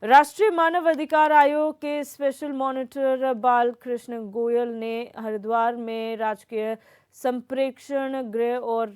राष्ट्रीय मानव अधिकार आयोग के स्पेशल मॉनिटर बाल कृष्ण गोयल ने हरिद्वार में राजकीय संप्रेक्षण गृह और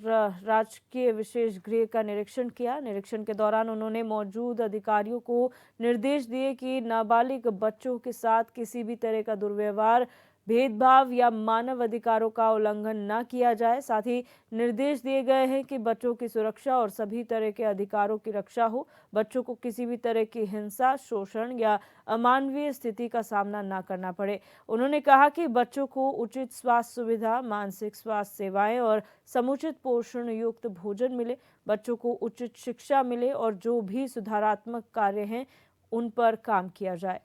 राजकीय विशेष गृह का निरीक्षण किया। निरीक्षण के दौरान उन्होंने मौजूद अधिकारियों को निर्देश दिए कि नाबालिग बच्चों के साथ किसी भी तरह का दुर्व्यवहार, भेदभाव या मानव अधिकारों का उल्लंघन न किया जाए। साथ ही निर्देश दिए गए हैं कि बच्चों की सुरक्षा और सभी तरह के अधिकारों की रक्षा हो। बच्चों को किसी भी तरह की हिंसा, शोषण या अमानवीय स्थिति का सामना न करना पड़े। उन्होंने कहा कि बच्चों को उचित स्वास्थ्य सुविधा, मानसिक स्वास्थ्य सेवाएं और समुचित पोषण युक्त भोजन मिले, बच्चों को उचित शिक्षा मिले और जो भी सुधारात्मक कार्य हैं उन पर काम किया जाए।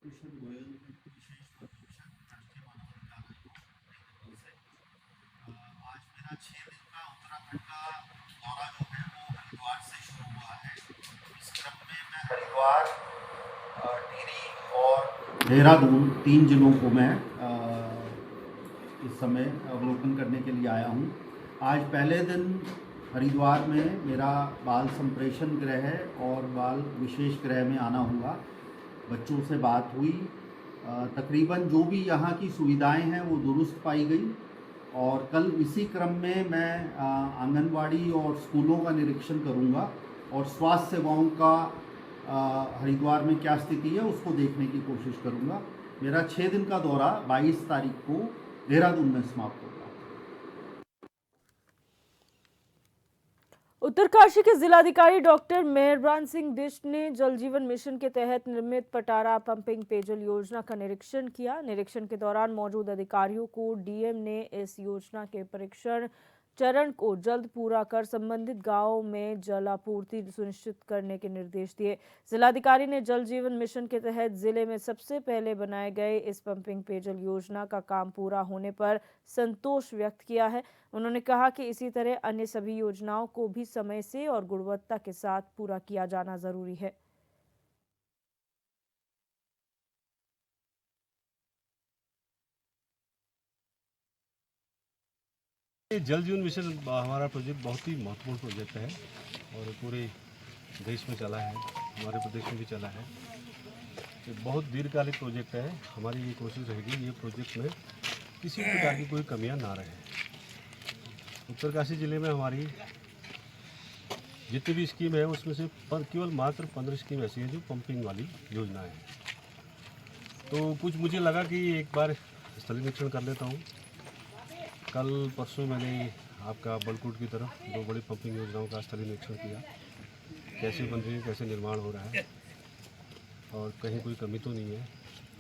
कृष्ण गोयल विशेष अधीक्षक राष्ट्रीय मानव अधिकार आयोग नई दिल्ली से। आज मेरा 6 दिन का उत्तराखंड का दौरा जो है वो हरिद्वार से शुरू हुआ है। इस क्रम में मैं हरिद्वार, टिहरी और देहरादून 3 जिलों को मैं इस समय अवलोकन करने के लिए आया हूँ। आज पहले दिन हरिद्वार में मेरा बाल संप्रेषण गृह और बाल विशेष गृह में आना हुआ। बच्चों से बात हुई, तकरीबन जो भी यहाँ की सुविधाएं हैं वो दुरुस्त पाई गई। और कल इसी क्रम में मैं आंगनवाड़ी और स्कूलों का निरीक्षण करूँगा और स्वास्थ्य सेवाओं का हरिद्वार में क्या स्थिति है उसको देखने की कोशिश करूँगा। मेरा 6 दिन का दौरा 22 तारीख को देहरादून में समाप्त होगा। उत्तरकाशी के जिलाधिकारी डॉक्टर मेहरबान सिंह बिष्ट ने जल जीवन मिशन के तहत निर्मित पटारा पंपिंग पेयजल योजना का निरीक्षण किया। निरीक्षण के दौरान मौजूद अधिकारियों को डीएम ने इस योजना के परीक्षण चरण को जल्द पूरा कर संबंधित गांवों में जल आपूर्ति सुनिश्चित करने के निर्देश दिए। जिलाधिकारी ने जल जीवन मिशन के तहत जिले में सबसे पहले बनाए गए इस पंपिंग पेयजल योजना का काम पूरा होने पर संतोष व्यक्त किया है। उन्होंने कहा कि इसी तरह अन्य सभी योजनाओं को भी समय से और गुणवत्ता के साथ पूरा किया जाना जरूरी है। जल जीवन मिशन हमारा प्रोजेक्ट बहुत ही महत्वपूर्ण प्रोजेक्ट है और पूरे देश में चला है, हमारे प्रदेश में भी चला है। ये बहुत दीर्घकालिक प्रोजेक्ट है। हमारी ये कोशिश रहेगी ये प्रोजेक्ट में किसी भी प्रकार की कोई कमियां ना रहे। उत्तरकाशी ज़िले में हमारी जितनी भी स्कीम है उसमें से केवल मात्र 15 स्कीम ऐसी है जो पंपिंग वाली योजना है। तो कुछ मुझे लगा कि एक बार स्थल निरीक्षण कर लेता हूँ। कल परसों मैंने आपका बलकुट की तरफ 2 बड़ी पंपिंग योजनाओं का स्थलीय निरीक्षण किया, कैसे बन रही है, कैसे निर्माण हो रहा है और कहीं कोई कमी तो नहीं है।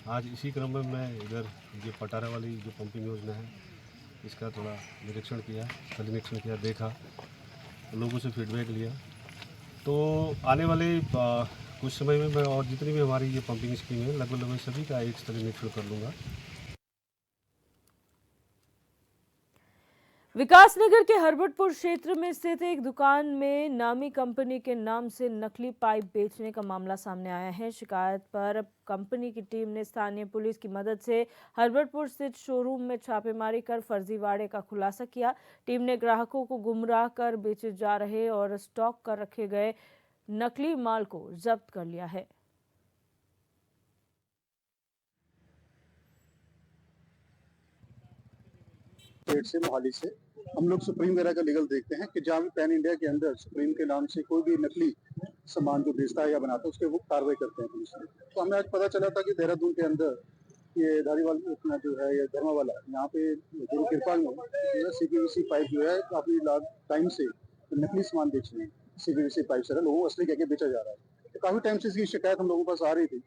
आज इसी क्रम में मैं इधर ये पटारा वाली जो पंपिंग योजना है इसका थोड़ा निरीक्षण किया, स्थलीय निरीक्षण किया, देखा, लोगों से फीडबैक लिया। तो आने वाले कुछ समय में मैं और जितनी भी हमारी ये पंपिंग स्कीम है लगभग सभी का एक स्थलीय निरीक्षण कर लूँगा। विकासनगर के हरबटपुर क्षेत्र में स्थित एक दुकान में नामी कंपनी के नाम से नकली पाइप बेचने का मामला सामने आया है। शिकायत पर कंपनी की टीम ने स्थानीय पुलिस की मदद से हरबटपुर स्थित शोरूम में छापेमारी कर फर्जीवाड़े का खुलासा किया। टीम ने ग्राहकों को गुमराह कर बेचे जा रहे और स्टॉक कर रखे गए नकली माल को जब्त कर लिया है। से मोहाली से हम लोग सुप्रीम वगैरह का लीगल देखते हैं कि जहाँ भी पैन इंडिया के अंदर सुप्रीम के नाम से कोई भी नकली सामान जो बेचता है या बनाता है उसके वो कार्रवाई करते हैं पुलिस में। तो हमें आज पता चला था कि देहरादून के अंदर ये धारीवाल अपना जो है ये धर्मा वाला यहाँ पे गुरु कृपा में सीपीवीसी पाइप जो है काफी टाइम से नकली सामान बेच रहे हैं। सीपीवीसी पाइप से लोगों को असली कह के बेचा जा रहा है। तो काफी टाइम से इसकी शिकायत हम लोगों के पास आ रही थी।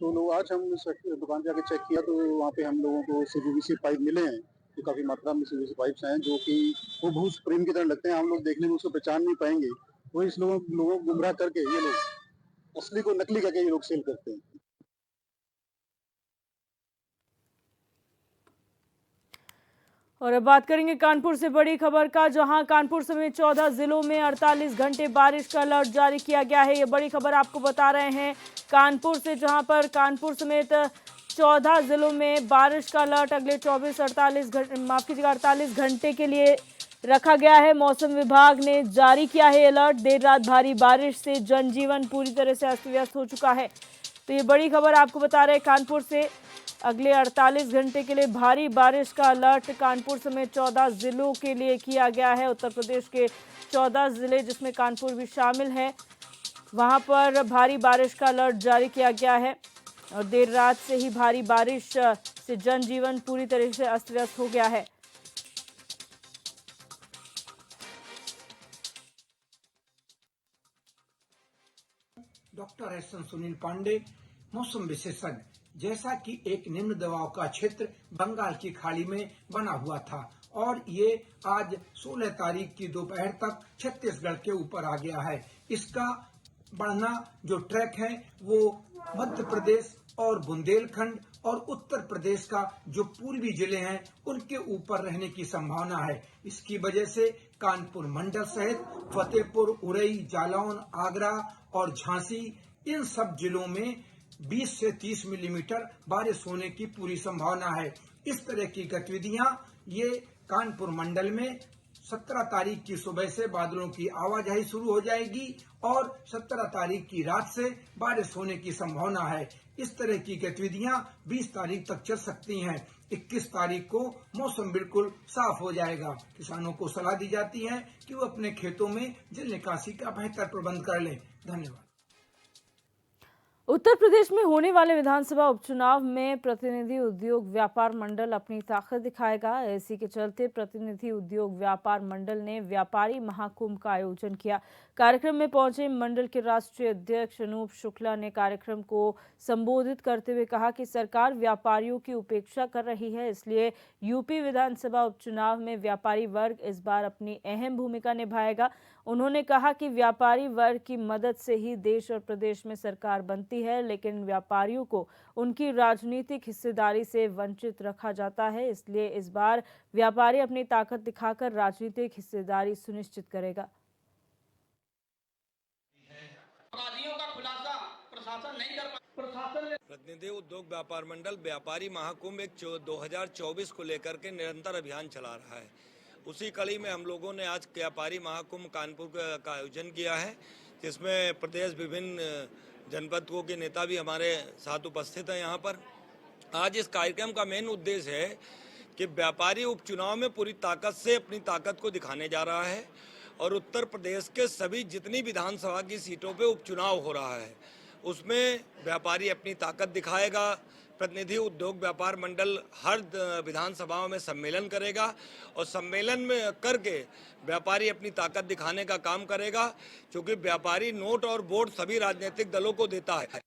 तो लोग आज हम दुकान जाके चेक किया तो वहाँ पे हम लोगों को सीपीवीसी पाइप मिले हैं। तो काफी मात्रा में सीपीवीसी पाइप्स हैं जो कि वो बहुत सुप्रीम की तरह लगते हैं। हम लोग देखने में उसको पहचान नहीं पाएंगे। वो इस लोगों को गुमराह करके ये लोग असली को नकली करके ये लोग सेल करते हैं। और अब बात करेंगे कानपुर से बड़ी खबर का, जहां कानपुर समेत 14 जिलों में 48 घंटे बारिश का अलर्ट जारी किया गया है। ये बड़ी खबर आपको बता रहे हैं कानपुर से, जहां पर कानपुर समेत 14 जिलों में बारिश का अलर्ट अगले 48 घंटे के लिए रखा गया है। मौसम विभाग ने जारी किया है अलर्ट। देर रात भारी बारिश से जनजीवन पूरी तरह से अस्त व्यस्त हो चुका है। तो ये बड़ी खबर आपको बता रहे हैं कानपुर से। अगले 48 घंटे के लिए भारी बारिश का अलर्ट कानपुर समेत 14 जिलों के लिए किया गया है। उत्तर प्रदेश के 14 जिले जिसमें कानपुर भी शामिल है, वहां पर भारी बारिश का अलर्ट जारी किया गया है। और देर रात से ही भारी बारिश से जनजीवन पूरी तरह से अस्त व्यस्त हो गया है। Doctor S N Sunil Pandey, मौसम विशेषज्ञ। जैसा कि एक निम्न दबाव का क्षेत्र बंगाल की खाड़ी में बना हुआ था और ये आज 16 तारीख की दोपहर तक छत्तीसगढ़ के ऊपर आ गया है। इसका बढ़ना जो ट्रैक है वो मध्य प्रदेश और बुंदेलखंड और उत्तर प्रदेश का जो पूर्वी जिले हैं उनके ऊपर रहने की संभावना है। इसकी वजह से कानपुर मंडल सहित फतेहपुर, उरई, जालौन, आगरा और झांसी इन सब जिलों में 20 से 30 मिलीमीटर बारिश होने की पूरी संभावना है। इस तरह की गतिविधियां ये कानपुर मंडल में 17 तारीख की सुबह से बादलों की आवाजाही शुरू हो जाएगी और 17 तारीख की रात से बारिश होने की संभावना है। इस तरह की गतिविधियां 20 तारीख तक चल सकती हैं। 21 तारीख को मौसम बिल्कुल साफ हो जाएगा। किसानों को सलाह दी जाती है कि वो अपने खेतों में जल निकासी का बेहतर प्रबंध कर लें। धन्यवाद। उत्तर प्रदेश में होने वाले विधानसभा उपचुनाव में प्रतिनिधि उद्योग व्यापार मंडल अपनी ताकत दिखाएगा। इसी के चलते प्रतिनिधि उद्योग व्यापार मंडल ने व्यापारी महाकुंभ का आयोजन किया। कार्यक्रम में पहुंचे मंडल के राष्ट्रीय अध्यक्ष अनूप शुक्ला ने कार्यक्रम को संबोधित करते हुए कहा कि सरकार व्यापारियों की उपेक्षा कर रही है, इसलिए यूपी विधानसभा उपचुनाव में व्यापारी वर्ग इस बार अपनी अहम भूमिका निभाएगा। उन्होंने कहा कि व्यापारी वर्ग की मदद से ही देश और प्रदेश में सरकार बनती है, लेकिन व्यापारियों को उनकी राजनीतिक हिस्सेदारी से वंचित रखा जाता है, इसलिए इस बार व्यापारी अपनी ताकत दिखाकर राजनीतिक हिस्सेदारी सुनिश्चित करेगा। अपराधियों का खुलासा प्रशासन नहीं कर प्रशासन प्रतिनिधि उद्योग व्यापार मंडल व्यापारी महाकुंभ 2024 को लेकर के निरंतर अभियान चला रहा है। उसी कड़ी में हम लोगों ने आज व्यापारी महाकुंभ कानपुर का आयोजन किया है, जिसमें प्रदेश विभिन्न जनपदों के नेता भी हमारे साथ उपस्थित हैं। यहाँ पर आज इस कार्यक्रम का मेन उद्देश्य है कि व्यापारी उपचुनाव में पूरी ताकत से अपनी ताकत को दिखाने जा रहा है और उत्तर प्रदेश के सभी जितनी विधानसभा की सीटों पे उपचुनाव हो रहा है उसमें व्यापारी अपनी ताकत दिखाएगा। प्रतिनिधि उद्योग व्यापार मंडल हर विधानसभाओं में सम्मेलन करेगा और सम्मेलन में करके व्यापारी अपनी ताकत दिखाने का काम करेगा, क्योंकि व्यापारी नोट और वोट सभी राजनीतिक दलों को देता है।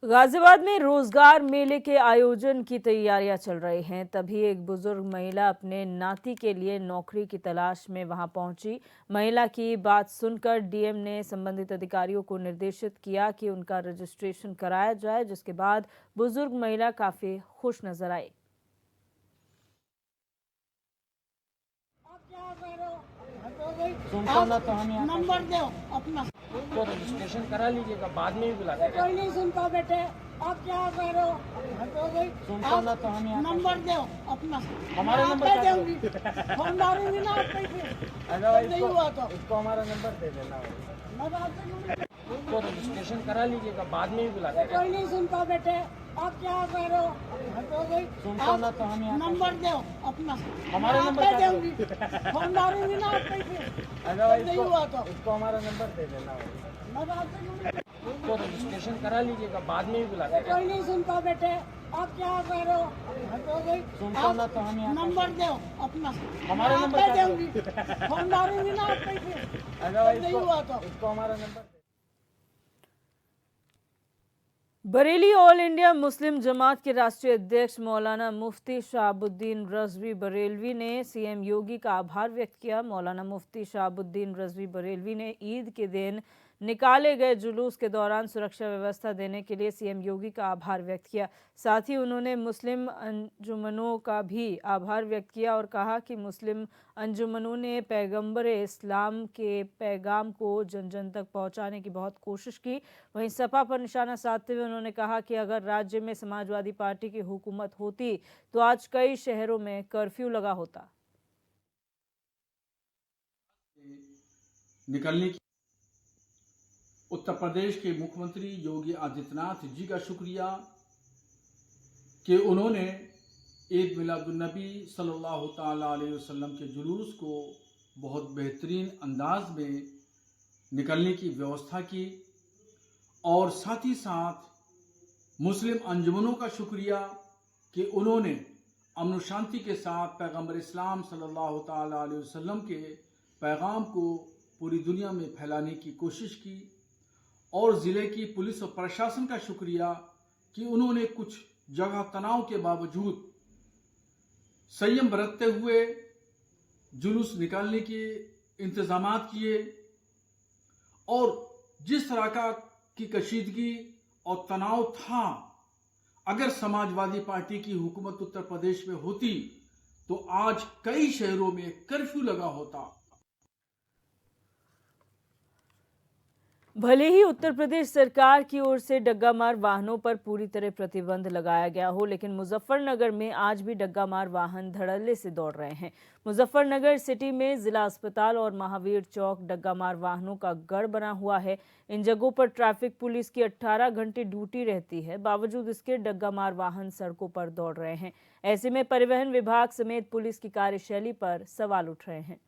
गाजियाबाद में रोजगार मेले के आयोजन की तैयारियां चल रही हैं। तभी एक बुजुर्ग महिला अपने नाती के लिए नौकरी की तलाश में वहां पहुंची। महिला की बात सुनकर डीएम ने संबंधित अधिकारियों को निर्देशित किया कि उनका रजिस्ट्रेशन कराया जाए, जिसके बाद बुजुर्ग महिला काफी खुश नजर आई। नंबर दो अपना, तो रजिस्ट्रेशन करा लीजिएगा, बाद में भी बुला लेंगे। कोई नहीं सुनता बेटे, आप क्या कह रहे हो? सुनता ना तो हम यहाँ नंबर दो अपना, हमारा मैं नंबर आपको क्या दूंगी, फोन मारूंगी ना आप पैसे अगर नहीं हुआ तो इसको हमारा नंबर दे देना। मैं बात करूंगी। तो रजिस्ट्रेशन करा लीजिएगा, बाद में भी बुला लेंगे। कोई नहीं सुनता बेटे, आप क्या कह रहे हो? सुनता ना तो हम यहाँ नंबर दो अपना, हमारा मैं नंबर आपको क्या दूंगी, फोन मारूंगी ना आप पैसे अगर नहीं हुआ तो इसको हमारा नंबर दे देना। मैं बात करूंगी। तो रजिस्ट्रेशन करा लीजिएगा, बाद में भी बुला लेंगे। कोई नहीं सुनता बेटे, आप क्या कह रहे हो? सुनता ना तो हम यहाँ नंबर दो अपना, हमारा मैं नंबर आपको क्या दूंगी, फोन मारूंगी ना आप पैसे अगर नहीं हुआ तो इसको हमारा number. Bareilly All India Muslim Jamaat के राष्ट्रीय अध्यक्ष मौलाना मुफ्ती शहाबुद्दीन रजवी बरेलवी ने सीएम योगी का आभार व्यक्त किया। मौलाना मुफ्ती शहाबुद्दीन रजवी बरेलवी ने ईद के दिन निकाले गए जुलूस के दौरान सुरक्षा व्यवस्था देने के लिए सीएम योगी का आभार व्यक्त किया। साथ ही उन्होंने मुस्लिम अंजुमनों का भी आभार व्यक्त किया और कहा कि मुस्लिम अंजुमनों ने पैगंबर इस्लाम के पैगाम को जन जन तक पहुंचाने की बहुत कोशिश की। वहीं सपा पर निशाना साधते हुए उन्होंने कहा कि अगर राज्य में समाजवादी पार्टी की हुकूमत होती तो आज कई शहरों में कर्फ्यू लगा होता। निकलने की उत्तर प्रदेश के मुख्यमंत्री योगी आदित्यनाथ जी का शुक्रिया कि उन्होंने ईद मिलादुन्नबी सल्लल्लाहु ताला अलैहि वसल्लम के जुलूस को बहुत बेहतरीन अंदाज में निकलने की व्यवस्था की और साथ ही साथ मुस्लिम अंजुमनों का शुक्रिया कि उन्होंने अमन शांति के साथ पैगंबर इस्लाम सल्लल्लाहु ताला अलैहि वसल्लम के पैगाम को पूरी दुनिया में फैलाने की कोशिश की और ज़िले की पुलिस और प्रशासन का शुक्रिया कि उन्होंने कुछ जगह तनाव के बावजूद संयम बरतते हुए जुलूस निकालने के इंतजामात किए और जिस तरह की कशीदगी और तनाव था, अगर समाजवादी पार्टी की हुकूमत उत्तर प्रदेश में होती तो आज कई शहरों में कर्फ्यू लगा होता। भले ही उत्तर प्रदेश सरकार की ओर से डग्गामार वाहनों पर पूरी तरह प्रतिबंध लगाया गया हो, लेकिन मुजफ्फरनगर में आज भी डग्गामार वाहन धड़ल्ले से दौड़ रहे हैं। मुजफ्फरनगर सिटी में जिला अस्पताल और महावीर चौक डग्गामार वाहनों का गढ़ बना हुआ है। इन जगहों पर ट्रैफिक पुलिस की 18 घंटे ड्यूटी रहती है, बावजूद इसके डग्गामार वाहन सड़कों पर दौड़ रहे हैं। ऐसे में परिवहन विभाग समेत पुलिस की कार्यशैली पर सवाल उठ रहे हैं।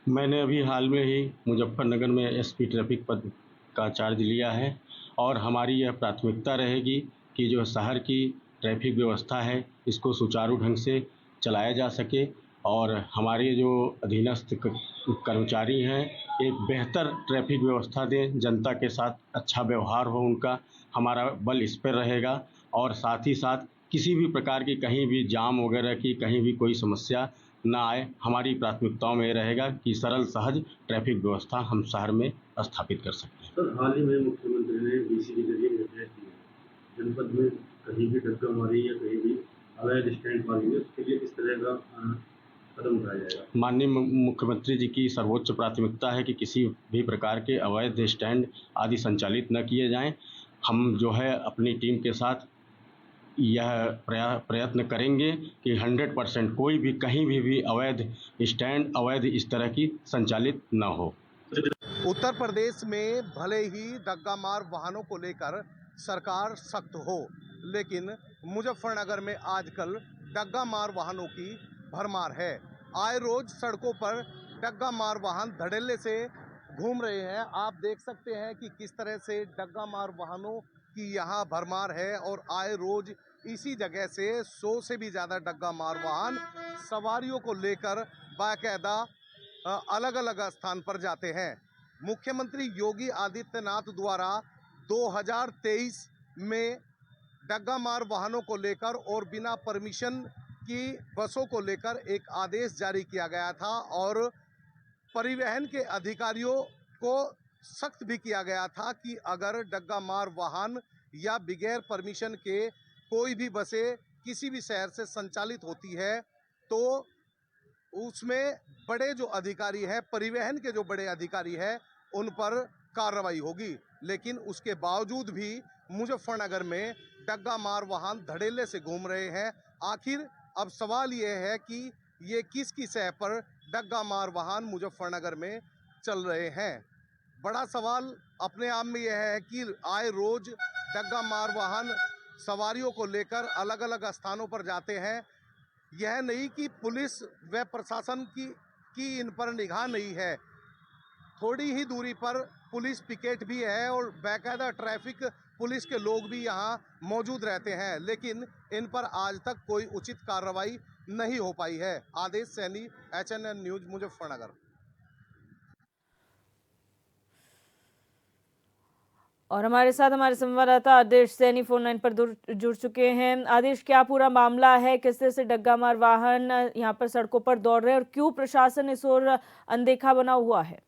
मैंने अभी हाल में ही मुजफ्फरनगर में एसपी ट्रैफिक पद का चार्ज लिया है और हमारी यह प्राथमिकता रहेगी कि जो शहर की ट्रैफिक व्यवस्था है इसको सुचारू ढंग से चलाया जा सके और हमारे जो अधीनस्थ कर्मचारी हैं एक बेहतर ट्रैफिक व्यवस्था दें, जनता के साथ अच्छा व्यवहार हो उनका। हमारा बल इस पर रहेगा और साथ ही साथ किसी भी प्रकार की कहीं भी जाम वगैरह की कहीं भी कोई समस्या ना आए। हमारी प्राथमिकताओं में रहेगा कि सरल सहज ट्रैफिक व्यवस्था हम शहर में स्थापित कर सकते हैं। सर, हाल ही में मुख्यमंत्री ने डीसी के जरिए निर्देश दिए जनपद में कहीं भी डग्गा मारी या कहीं भी अवैध स्टैंड पालेंगे, उसके लिए किस तरह का कदम उठाया जाएगा? माननीय मुख्यमंत्री जी की सर्वोच्च प्राथमिकता है कि किसी भी प्रकार के अवैध स्टैंड आदि संचालित न किए जाएं। हम जो है अपनी टीम के साथ यह प्रयत्न करेंगे कि 100% कोई भी कहीं भी अवैध स्टैंड अवैध इस तरह की संचालित न हो। उत्तर प्रदेश में भले ही डग्गामार वाहनों को लेकर सरकार सख्त हो, लेकिन मुजफ्फरनगर में आजकल डग्गामार वाहनों की भरमार है। आए रोज सड़कों पर डग्गामार वाहन धड़ल्ले से घूम रहे हैं। आप देख सकते हैं कि किस तरह से डग्गामार वाहनों की यहाँ भरमार है और आए रोज इसी जगह से 100 से भी ज़्यादा डग्गामार वाहन सवारियों को लेकर बाकायदा अलग अलग स्थान पर जाते हैं। मुख्यमंत्री योगी आदित्यनाथ द्वारा 2023 में डग्गामार वाहनों को लेकर और बिना परमिशन की बसों को लेकर एक आदेश जारी किया गया था और परिवहन के अधिकारियों को सख्त भी किया गया था कि अगर डग्गामार वाहन या बगैर परमिशन के कोई भी बसें किसी भी शहर से संचालित होती है तो उसमें बड़े जो अधिकारी हैं, परिवहन के जो बड़े अधिकारी हैं, उन पर कार्रवाई होगी। लेकिन उसके बावजूद भी मुजफ्फरनगर में डग्गामार वाहन धड़ल्ले से घूम रहे हैं। आखिर अब सवाल ये है कि ये किसकी सह पर डग्गामार वाहन मुजफ्फरनगर में चल रहे हैं। बड़ा सवाल अपने आप में यह है कि आए रोज डग्गामार वाहन सवारियों को लेकर अलग अलग स्थानों पर जाते हैं। यह नहीं कि पुलिस व प्रशासन की इन पर निगाह नहीं है। थोड़ी ही दूरी पर पुलिस पिकेट भी है और बाकायदा ट्रैफिक पुलिस के लोग भी यहाँ मौजूद रहते हैं, लेकिन इन पर आज तक कोई उचित कार्रवाई नहीं हो पाई है। आदेश सैनी, HNN न्यूज, मुजफ्फरनगर। और हमारे साथ हमारे संवाददाता आदेश सैनी फोन लाइन पर जुड़ चुके हैं। आदेश, क्या पूरा मामला है? किस तरह से डग्गामार वाहन यहाँ पर सड़कों पर दौड़ रहे हैं और क्यों प्रशासन इस ओर अनदेखा बना हुआ है?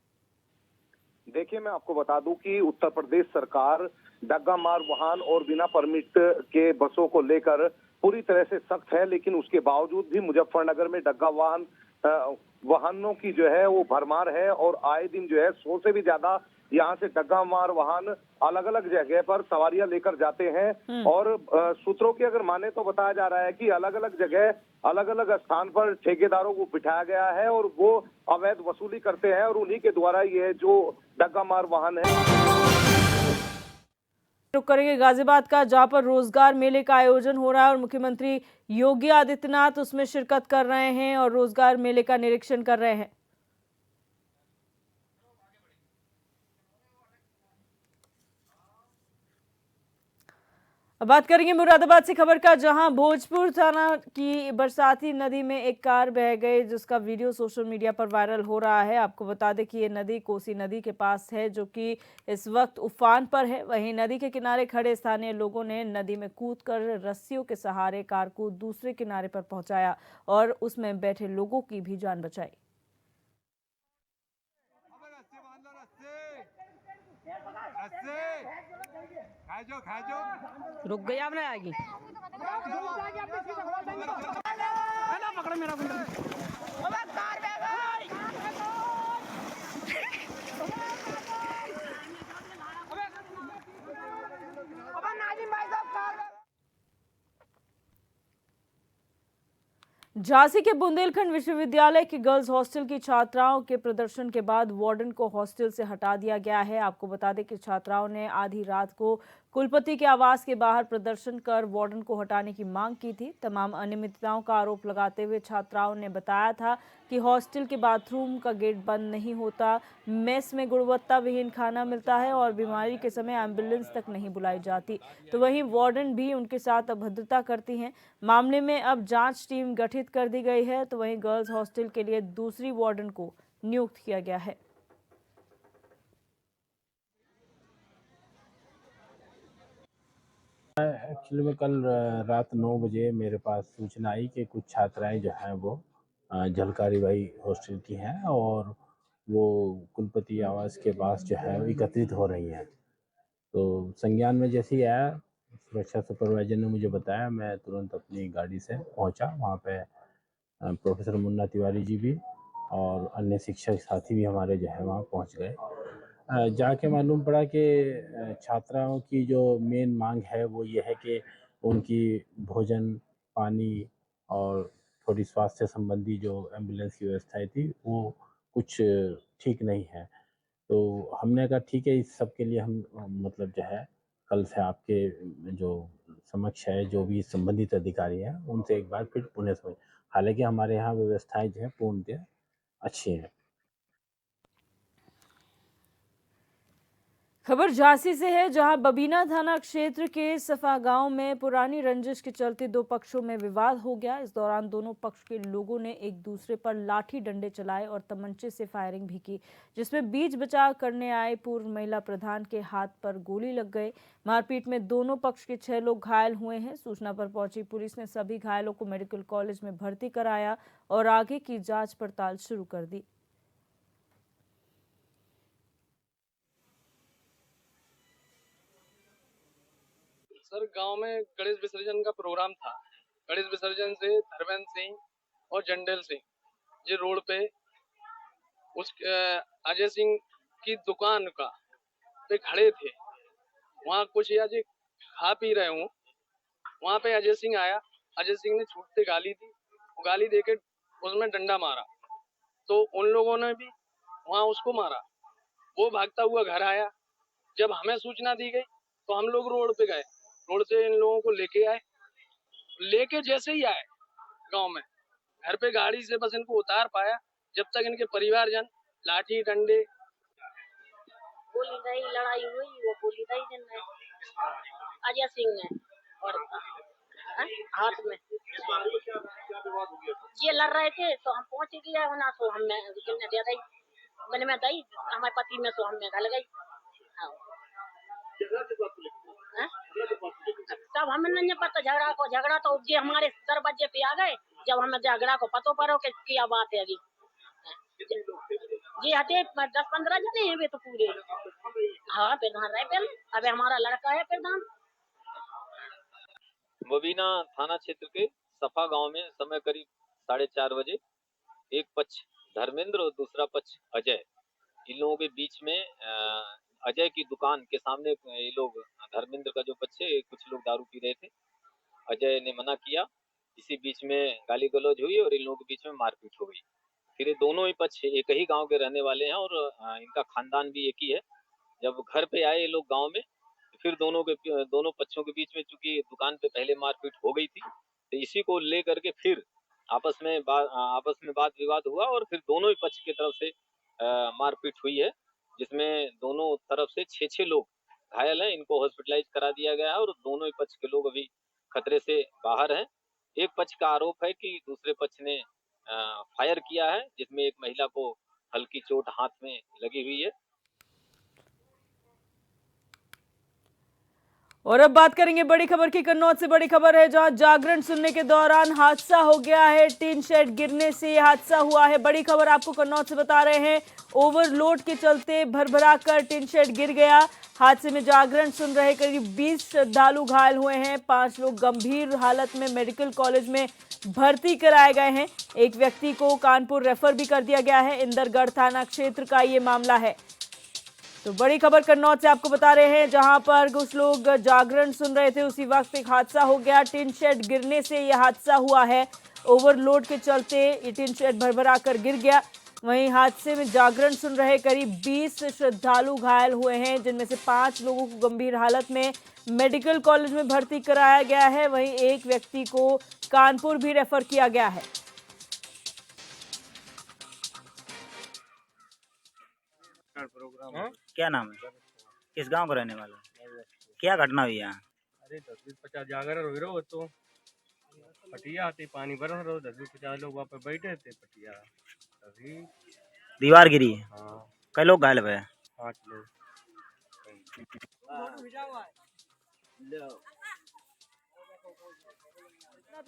देखिए, मैं आपको बता दूं कि उत्तर प्रदेश सरकार डग्गामार वाहन और बिना परमिट के बसों को लेकर पूरी तरह से सख्त है, लेकिन उसके बावजूद भी मुजफ्फरनगर में वाहनों की जो है वो भरमार है और आए दिन जो है 100 से भी ज्यादा यहाँ से डग्गामार वाहन अलग अलग जगह पर सवारियां लेकर जाते हैं। और सूत्रों की अगर माने तो बताया जा रहा है कि अलग अलग जगह अलग अलग स्थान पर ठेकेदारों को बिठाया गया है और वो अवैध वसूली करते हैं और उन्हीं के द्वारा ये जो डग्गामार वाहन है। रुक करेंगे गाजियाबाद का, जहां पर रोजगार मेले का आयोजन हो रहा है और मुख्यमंत्री योगी आदित्यनाथ उसमें शिरकत कर रहे हैं और रोजगार मेले का निरीक्षण कर रहे हैं। अब बात करेंगे मुरादाबाद से खबर का, जहां भोजपुर थाना की बरसाती नदी में एक कार बह गई, जिसका वीडियो सोशल मीडिया पर वायरल हो रहा है। आपको बता दें कि ये नदी कोसी नदी के पास है, जो कि इस वक्त उफान पर है। वहीं नदी के किनारे खड़े स्थानीय लोगों ने नदी में कूदकर रस्सियों के सहारे कार को दूसरे किनारे पर पहुंचाया और उसमें बैठे लोगों की भी जान बचाई। रुक गई आपने आगे पकड़ो मेरा झांसी के बुंदेलखंड विश्वविद्यालय के गर्ल्स हॉस्टल की छात्राओं के प्रदर्शन के बाद वार्डन को हॉस्टल से हटा दिया गया है। आपको बता दें कि छात्राओं ने आधी रात को कुलपति के आवास के बाहर प्रदर्शन कर वार्डन को हटाने की मांग की थी। तमाम अनियमितताओं का आरोप लगाते हुए छात्राओं ने बताया था कि हॉस्टल के बाथरूम का गेट बंद नहीं होता, मेस में गुणवत्ता विहीन खाना मिलता है और बीमारी के समय एम्बुलेंस तक नहीं बुलाई जाती। तो वहीं वार्डन भी उनके साथ अभद्रता करती हैं। मामले में अब जांच टीम गठित कर दी गई है। तो वहीं गर्ल्स हॉस्टल के लिए दूसरी वार्डन को नियुक्त किया गया है। एक्चुअली में कल रात 9 बजे मेरे पास सूचना आई कि कुछ छात्राएं जो हैं वो झलकारी बाई हॉस्टल की हैं और वो कुलपति आवास के पास जो है एकत्रित हो रही हैं। तो संज्ञान में जैसे ही आया, सुरक्षा सुपरवाइजर ने मुझे बताया, मैं तुरंत अपनी गाड़ी से पहुंचा। वहाँ पे प्रोफेसर मुन्ना तिवारी जी भी और अन्य शिक्षक साथी भी हमारे जो है वहाँ पहुँच गए। जाके मालूम पड़ा कि छात्राओं की जो मेन मांग है वो ये है कि उनकी भोजन, पानी और थोड़ी स्वास्थ्य संबंधी जो एम्बुलेंस की व्यवस्थाएं थी वो कुछ ठीक नहीं है। तो हमने कहा ठीक है, इस सब के लिए हम मतलब जो है कल से आपके जो समक्ष है जो भी संबंधित अधिकारी हैं उनसे एक बार फिर पुनः समझ। हालांकि हमारे यहाँ व्यवस्थाएं जो है पूर्णतः अच्छी हैं। खबर झांसी से है, जहां बबीना थाना क्षेत्र के सफा गांव में पुरानी रंजिश के चलते दो पक्षों में विवाद हो गया। इस दौरान दोनों पक्ष के लोगों ने एक दूसरे पर लाठी डंडे चलाए और तमंचे से फायरिंग भी की, जिसमें बीच बचाव करने आए पूर्व महिला प्रधान के हाथ पर गोली लग गई। मारपीट में दोनों पक्ष के 6 लोग घायल हुए हैं। सूचना पर पहुंची पुलिस ने सभी घायलों को मेडिकल कॉलेज में भर्ती कराया और आगे की जाँच पड़ताल शुरू कर दी। सर, गांव में गणेश विसर्जन का प्रोग्राम था। गणेश विसर्जन से धर्मेंद्र सिंह और जंडेल सिंह ये रोड पे उस अजय सिंह की दुकान का पे खड़े थे। वहाँ कुछ आज खा पी रहे हूँ, वहाँ पे अजय सिंह आया। अजय सिंह ने छूटते गाली दी, गाली देके उसमें डंडा मारा, तो उन लोगों ने भी वहाँ उसको मारा। वो भागता हुआ घर आया। जब हमें सूचना दी गई तो हम लोग रोड पे गए, रोड से इन लोगों को लेके आए। लेके जैसे ही आए गांव में, घर पे गाड़ी से बस इनको उतार पाया, जब तक इनके परिवारजन लाठी डंडे गोली दही लड़ाई हुई। वो गोली दही दिन में अजय सिंह ने और हाथ में ये लड़ रहे थे, तो हम पहुंच गए होना, तो हमने दे दी मैंने मैं दई हमारे पति में, तो हमने गल गई। तब हमें नहीं पता झगड़ा तो ये हमारे दरवाजे पे आ गए। जब हमें झगड़ा को पतो पड़ो कि क्या बात है। जी हटे 10-15 जने हैं वे तो पूरे। हाँ प्रधान रहे पहले, अबे हमारा लड़का है प्रधान। बबीना थाना क्षेत्र के सफा गांव में समय करीब 4:30 बजे एक पक्ष धर्मेंद्र और दूसरा पक्ष अजय, इन लोगों के बीच में अजय की दुकान के सामने ये लोग, धर्मेंद्र का जो पक्ष है, कुछ लोग दारू पी रहे थे। अजय ने मना किया, इसी बीच में गाली गलौज हुई और इन लोगों के बीच में मारपीट हो गई। फिर ये दोनों ही पक्ष एक ही गांव के रहने वाले हैं और इनका खानदान भी एक ही है। जब घर पे आए ये लोग गांव में, फिर दोनों पक्षों के बीच में चूंकि दुकान पे पहले मारपीट हो गई थी, तो इसी को लेकर के फिर आपस में वाद विवाद हुआ और फिर दोनों ही पक्ष की तरफ से मारपीट हुई है, जिसमें दोनों तरफ से 6 लोग घायल हैं। इनको हॉस्पिटलाइज करा दिया गया है और दोनों ही पक्ष के लोग अभी खतरे से बाहर हैं। एक पक्ष का आरोप है कि दूसरे पक्ष ने फायर किया है, जिसमें एक महिला को हल्की चोट हाथ में लगी हुई है। और अब बात करेंगे बड़ी खबर की। कन्नौज से बड़ी खबर है, जहां जागरण सुनने के दौरान हादसा हो गया है। टीन शेड गिरने से हादसा हुआ है। बड़ी खबर आपको कन्नौज से बता रहे हैं। ओवरलोड के चलते भरभरा कर टीन शेड गिर गया। हादसे में जागरण सुन रहे करीब 20 श्रद्धालु घायल हुए हैं। 5 लोग गंभीर हालत में मेडिकल कॉलेज में भर्ती कराए गए हैं। एक व्यक्ति को कानपुर रेफर भी कर दिया गया है। इंदरगढ़ थाना क्षेत्र का ये मामला है। तो बड़ी खबर कन्नौज से आपको बता रहे हैं, जहां पर कुछ लोग जागरण सुन रहे थे, उसी वक्त एक हादसा हो गया। टिन शेड गिरने से यह हादसा हुआ है। ओवरलोड के चलते ये टिन शेड भरभरा कर गिर गया। वहीं हादसे में जागरण सुन रहे करीब 20 श्रद्धालु घायल हुए हैं, जिनमें से 5 लोगों को गंभीर हालत में मेडिकल कॉलेज में भर्ती कराया गया है। वहीं एक व्यक्ति को कानपुर भी रेफर किया गया है। प्रोग्राम क्या नाम है? किस गांव का रहने वाला? क्या घटना हुई यहाँ? अरे 10-20-50 जागरण हो रहे हो तो पटिया आती, पानी बरस रहा, 10-20-50 लोग वहाँ पे बैठे थे। पटिया अभी दीवार गिरी है। हाँ। कई लोग घायल हुए? 5 लोग।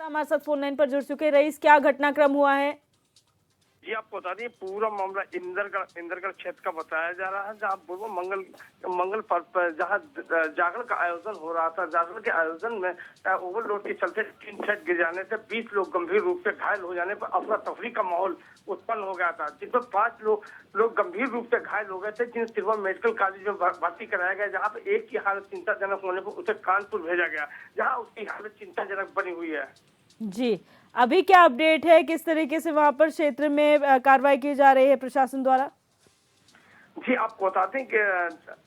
हमारे साथ फोन लाइन पर जुड़ चुके रईस, क्या घटनाक्रम हुआ है? जी आपको बता दें, पूरा मामला इंदरगढ़ क्षेत्र का बताया जा रहा है, जहाँ पूर्व मंगल पर्व पर जहाँ जागरण का आयोजन हो रहा था। जागरण के आयोजन में ओवरलोड के चलते टीन शेड गिर जाने से 20 लोग गंभीर रूप से घायल हो जाने पर अफरा तफरी का माहौल उत्पन्न हो गया था, जिसमें 5 लोग गंभीर रूप से घायल हो गए थे, जिन्हें सिल्वर मेडिकल कॉलेज में भर्ती कराया गया, जहाँ पे एक की हालत चिंताजनक होने पर उसे कानपुर भेजा गया, जहाँ उसकी हालत चिंताजनक बनी हुई है। जी, अभी क्या अपडेट है, किस तरीके से वहां पर क्षेत्र में कार्रवाई की जा रही है प्रशासन द्वारा? जी आपको बताते हैं कि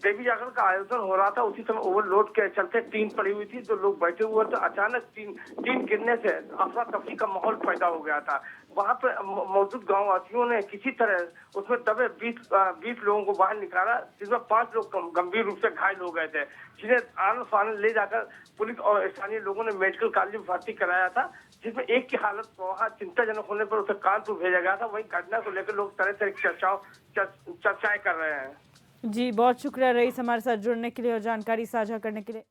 देवी जागरण का आयोजन हो रहा था, उसी समय ओवरलोड के चलते टीन पड़ी हुई थी, जो लोग बैठे हुए थे। अचानक टीन गिरने से अफरा तफरी का माहौल पैदा हो गया था। वहां पर मौजूद गांव वासियों ने किसी तरह उसमें दबे 20 लोगों को बाहर निकाला, जिसमें 5 लोग गंभीर रूप से घायल हो गए थे, जिन्हें आनन फानन ले जाकर पुलिस और स्थानीय लोगों ने मेडिकल कॉलेज में भर्ती कराया था, जिसमें एक की हालत वहाँ चिंताजनक होने पर उसे कानपुर भेजा गया था। वही घटना को लेकर लोग तरह तरह की चर्चाएं कर रहे हैं। जी, बहुत शुक्रिया रईस हमारे साथ जुड़ने के लिए और जानकारी साझा करने के लिए।